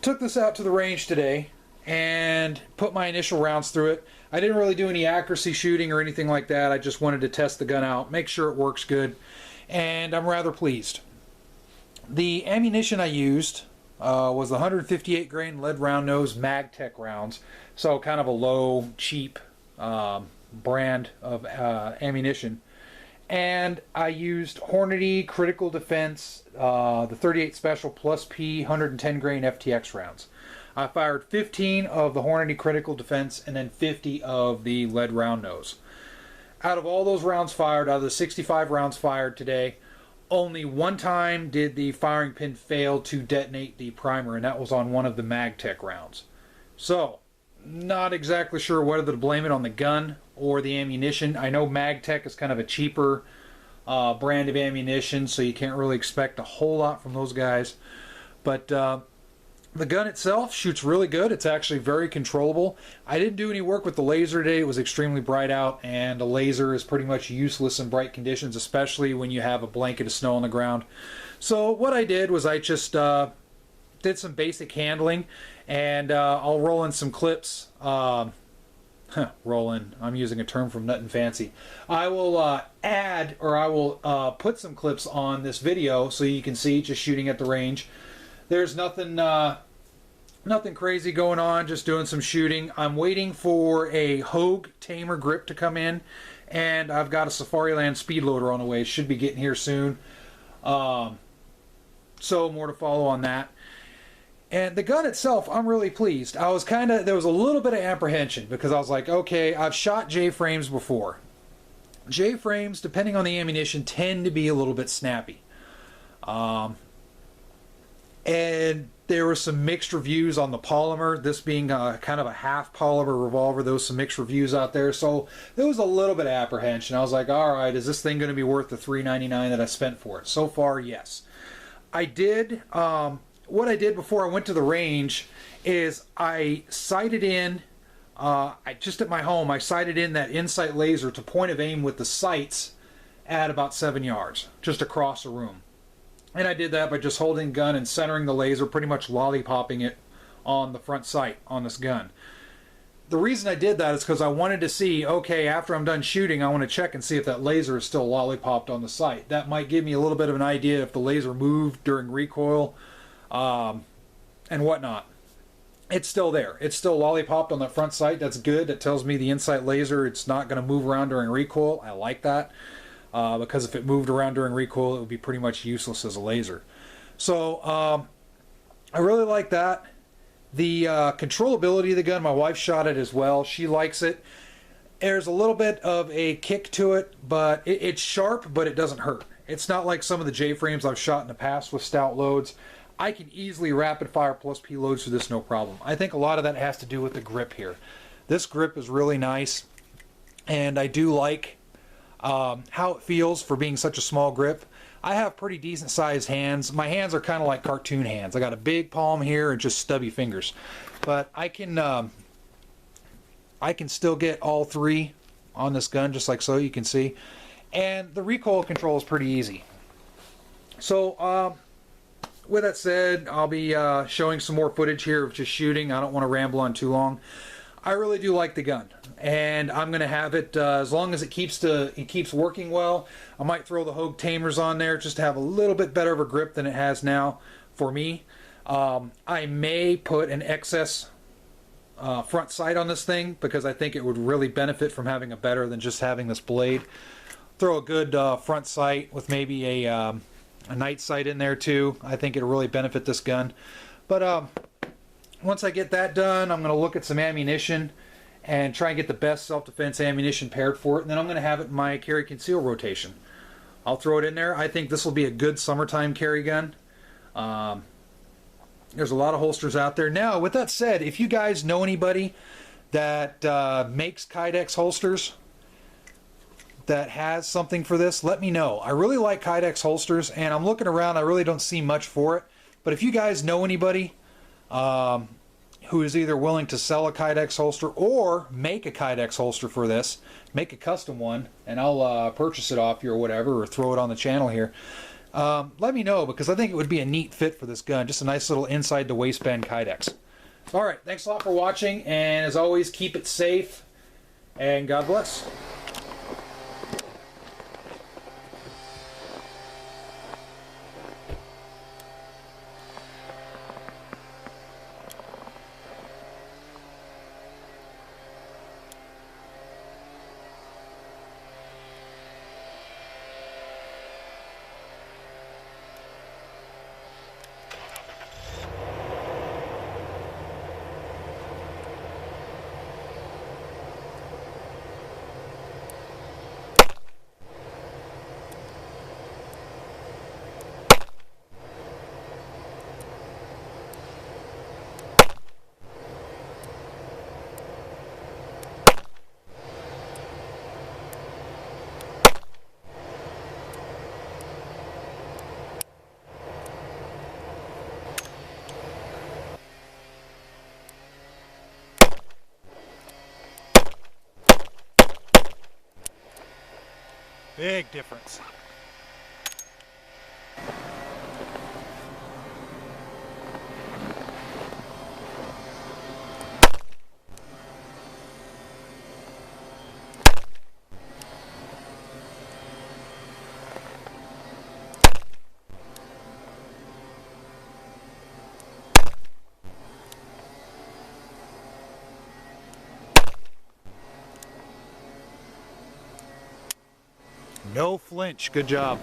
took this out to the range today and put my initial rounds through it. I didn't really do any accuracy shooting or anything like that. I just wanted to test the gun out, make sure it works good, and I'm rather pleased. The ammunition I used was the 158 grain lead round nose MagTech rounds, so kind of a low, cheap brand of ammunition. And I used Hornady Critical Defense, the 38 Special Plus P 110 grain FTX rounds. I fired 15 of the Hornady Critical Defense and then 50 of the lead round nose. Out of all those rounds fired, out of the 65 rounds fired today, only one time did the firing pin fail to detonate the primer, and that was on one of the MagTech rounds. So, not exactly sure whether to blame it on the gun or the ammunition. I know MagTech is kind of a cheaper brand of ammunition, so you can't really expect a whole lot from those guys. But the gun itself shoots really good. It's actually very controllable. I didn't do any work with the laser today. It was extremely bright out, and the laser is pretty much useless in bright conditions, especially when you have a blanket of snow on the ground. So what I did was I just did some basic handling, and I'll roll in some clips. Roll in. I'm using a term from Nut and Fancy. I will add, or I will put some clips on this video so you can see just shooting at the range. There's nothing crazy going on, just doing some shooting. I'm waiting for a Hogue Tamer grip to come in, and I've got a Safariland speed loader on the way. It should be getting here soon. So more to follow on that. And the gun itself, I'm really pleased. There was a little bit of apprehension because I was like, okay, I've shot J-frames before. J-frames, depending on the ammunition, tend to be a little bit snappy. And there were some mixed reviews on the polymer, this being kind of a half polymer revolver. There was some mixed reviews out there, so there was a little bit of apprehension. I was like, all right, is this thing going to be worth the $3.99 that I spent for it? So far, yes. I did, what I did before I went to the range is I sighted in, just at my home, I sighted in that Insight laser to point of aim with the sights at about 7 yards, just across the room. And I did that by just holding the gun and centering the laser, pretty much lollipopping it on the front sight on this gun. The reason I did that is because I wanted to see, okay, after I'm done shooting, I want to check and see if that laser is still lollipopped on the sight. That might give me a little bit of an idea if the laser moved during recoil and whatnot. It's still there. It's still lollipopped on the front sight. That's good. That tells me the Insight laser, it's not going to move around during recoil. I like that. Because if it moved around during recoil, it would be pretty much useless as a laser. So I really like that. The controllability of the gun, my wife shot it as well. She likes it. There's a little bit of a kick to it, but it's sharp, but it doesn't hurt. It's not like some of the J-frames I've shot in the past with stout loads. I can easily rapid fire plus P loads through this, no problem. I think a lot of that has to do with the grip here. This grip is really nice, and I do like how it feels for being such a small grip. I have pretty decent sized hands. My hands are kind of like cartoon hands. I got a big palm here and just stubby fingers, but I can still get all three on this gun just like so, you can see, and the recoil control is pretty easy. So with that said, I'll be showing some more footage here of just shooting. I don't want to ramble on too long. I really do like the gun, and I'm going to have it as long as it keeps working well. I might throw the Hogue Tamers on there just to have a little bit better of a grip than it has now for me. I may put an excess front sight on this thing because I think it would really benefit from having a better than just having this blade. Throw a good front sight with maybe a night sight in there too. I think it'll really benefit this gun. But once I get that done, I'm going to look at some ammunition and try and get the best self-defense ammunition paired for it, and then I'm going to have it in my carry conceal rotation. I'll throw it in there. I think this will be a good summertime carry gun. There's a lot of holsters out there. Now, with that said, if you guys know anybody that makes Kydex holsters that has something for this, let me know. I really like Kydex holsters, and I'm looking around. I really don't see much for it. But if you guys know anybody who is either willing to sell a Kydex holster or make a Kydex holster for this, make a custom one, and I'll purchase it off you or whatever, or throw it on the channel here. let me know, because I think it would be a neat fit for this gun. Just a nice little inside the waistband Kydex. All right, thanks a lot for watching, and as always, keep it safe, and God bless. Big difference. No flinch. Good job.